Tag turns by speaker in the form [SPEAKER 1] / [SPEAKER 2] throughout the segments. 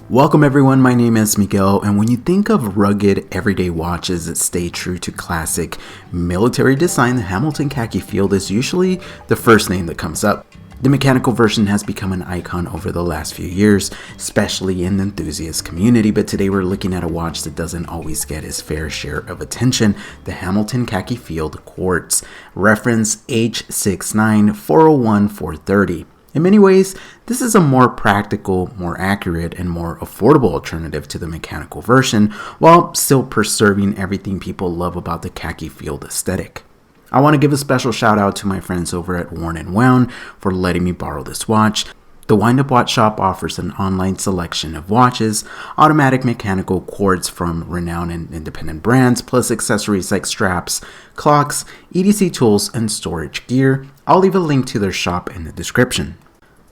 [SPEAKER 1] Welcome everyone, my name is Miguel, and when you think of rugged everyday watches that stay true to classic military design, the Hamilton Khaki Field is usually the first name that comes up. The mechanical version has become an icon over the last few years, especially in the enthusiast community, but today we're looking at a watch that doesn't always get its fair share of attention, the Hamilton Khaki Field Quartz, reference H69401-430. In many ways, this is a more practical, more accurate, and more affordable alternative to the mechanical version, while still preserving everything people love about the Khaki Field aesthetic. I want to give a special shout out to my friends over at Worn & Wound for letting me borrow this watch. The Wind Up Watch Shop offers an online selection of watches, automatic mechanical quartz from renowned and independent brands, plus accessories like straps, clocks, EDC tools, and storage gear. I'll leave a link to their shop in the description.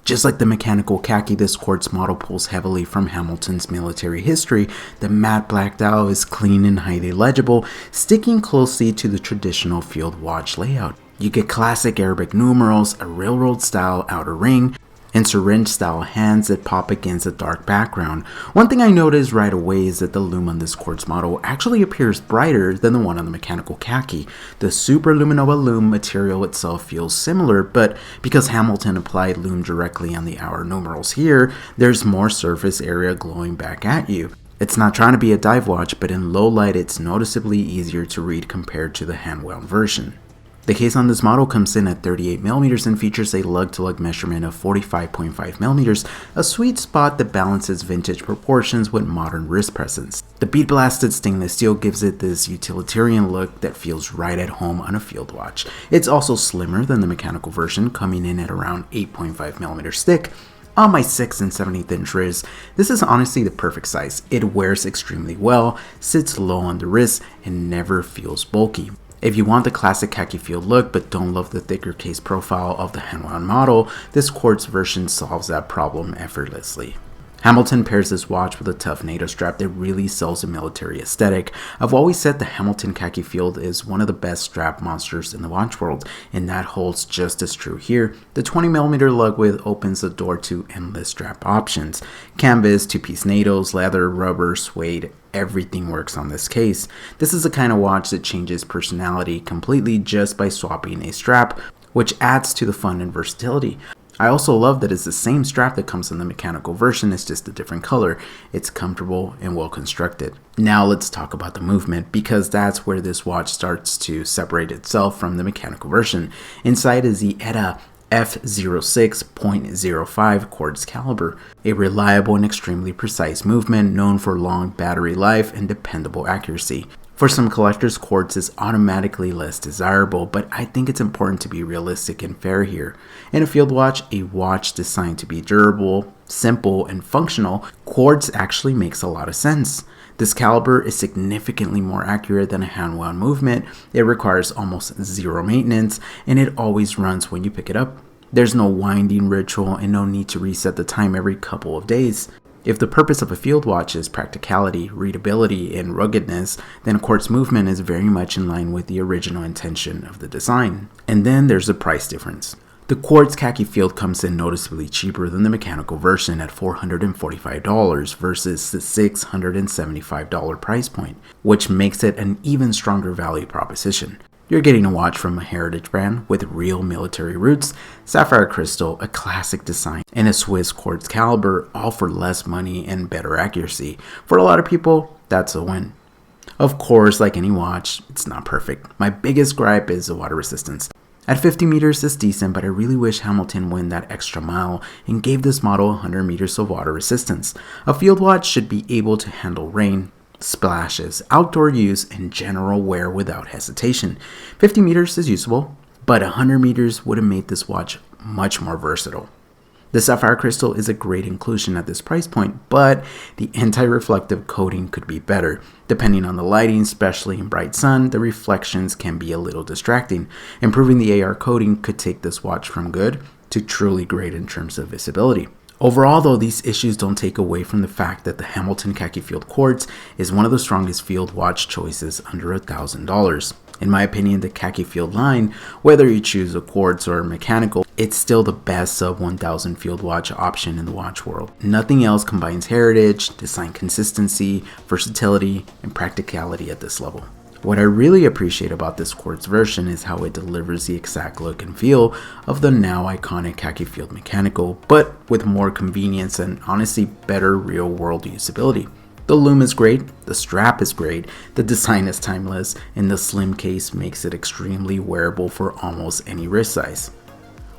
[SPEAKER 1] Just like the mechanical Khaki, this quartz model pulls heavily from Hamilton's military history. The matte black dial is clean and highly legible, sticking closely to the traditional field watch layout. You get classic Arabic numerals, a railroad style outer ring, and syringe style hands that pop against a dark background. One thing I noticed right away is that the lume on this quartz model actually appears brighter than the one on the mechanical Khaki. The Super Luminova lume material itself feels similar, but because Hamilton applied lume directly on the hour numerals here, there's more surface area glowing back at you. It's not trying to be a dive watch, but in low light it's noticeably easier to read compared to the hand-wound version. The case on this model comes in at 38mm and features a lug-to-lug measurement of 45.5mm, a sweet spot that balances vintage proportions with modern wrist presence. The bead-blasted stainless steel gives it this utilitarian look that feels right at home on a field watch. It's also slimmer than the mechanical version, coming in at around 8.5mm thick. On my 6 7/8 inch wrist, this is honestly the perfect size. It wears extremely well, sits low on the wrist, and never feels bulky. If you want the classic Khaki Field look but don't love the thicker case profile of the hand-wound model, this quartz version solves that problem effortlessly. Hamilton pairs this watch with a tough NATO strap that really sells a military aesthetic. I've always said the Hamilton Khaki Field is one of the best strap monsters in the watch world, and that holds just as true here. The 20mm lug width opens the door to endless strap options. Canvas, two-piece NATOs, leather, rubber, suede, everything works on this case. This is the kind of watch that changes personality completely just by swapping a strap, which adds to the fun and versatility. I also love that it's the same strap that comes in the mechanical version, it's just a different color. It's comfortable and well constructed. Now let's talk about the movement, because that's where this watch starts to separate itself from the mechanical version. Inside is the ETA F06.05 quartz caliber, a reliable and extremely precise movement known for long battery life and dependable accuracy. For some collectors, quartz is automatically less desirable, but I think it's important to be realistic and fair here. In a field watch, a watch designed to be durable, simple, and functional, quartz actually makes a lot of sense. This caliber is significantly more accurate than a hand-wound movement. It requires almost zero maintenance, and it always runs when you pick it up. There's no winding ritual and no need to reset the time every couple of days. If the purpose of a field watch is practicality, readability, and ruggedness, then quartz movement is very much in line with the original intention of the design. And then there's the price difference. The quartz Khaki Field comes in noticeably cheaper than the mechanical version at $445 versus the $675 price point, which makes it an even stronger value proposition. You're getting a watch from a heritage brand with real military roots, sapphire crystal, a classic design, and a Swiss quartz caliber, all for less money and better accuracy. For a lot of people, that's a win. Of course, like any watch, it's not perfect. My biggest gripe is the water resistance. At 50 meters it's decent, but I really wish Hamilton went that extra mile and gave this model 100 meters of water resistance. A field watch should be able to handle rain, splashes, outdoor use, and general wear without hesitation. 50 meters is usable, but 100 meters would have made this watch much more versatile. The sapphire crystal is a great inclusion at this price point, but the anti-reflective coating could be better. Depending on the lighting, especially in bright sun, the reflections can be a little distracting. Improving the AR coating could take this watch from good to truly great in terms of visibility. Overall, though, these issues don't take away from the fact that the Hamilton Khaki Field Quartz is one of the strongest field watch choices under $1,000. In my opinion, the Khaki field line, whether you choose a quartz or a mechanical, it's still the best sub 1000 field watch option in the watch world. Nothing else combines heritage, design consistency, versatility, and practicality at this level. What I really appreciate about this quartz version is how it delivers the exact look and feel of the now iconic Khaki field mechanical, but with more convenience and honestly better real world usability. The loom is great, the strap is great, the design is timeless, and the slim case makes it extremely wearable for almost any wrist size.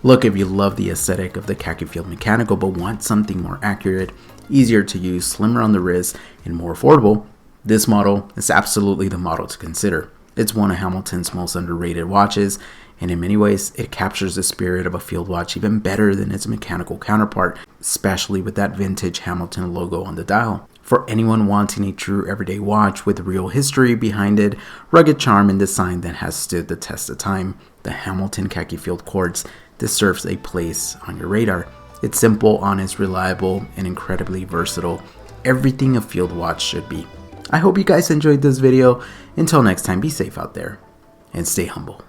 [SPEAKER 1] Look, if you love the aesthetic of the Khaki field mechanical but want something more accurate, easier to use, slimmer on the wrist, and more affordable, this model is absolutely the model to consider. It's one of Hamilton's most underrated watches, and in many ways, it captures the spirit of a field watch even better than its mechanical counterpart, especially with that vintage Hamilton logo on the dial. For anyone wanting a true everyday watch with real history behind it, rugged charm and design that has stood the test of time, the Hamilton Khaki Field Quartz deserves a place on your radar. It's simple, honest, reliable, and incredibly versatile. Everything a field watch should be. I hope you guys enjoyed this video. Until next time, be safe out there and stay humble.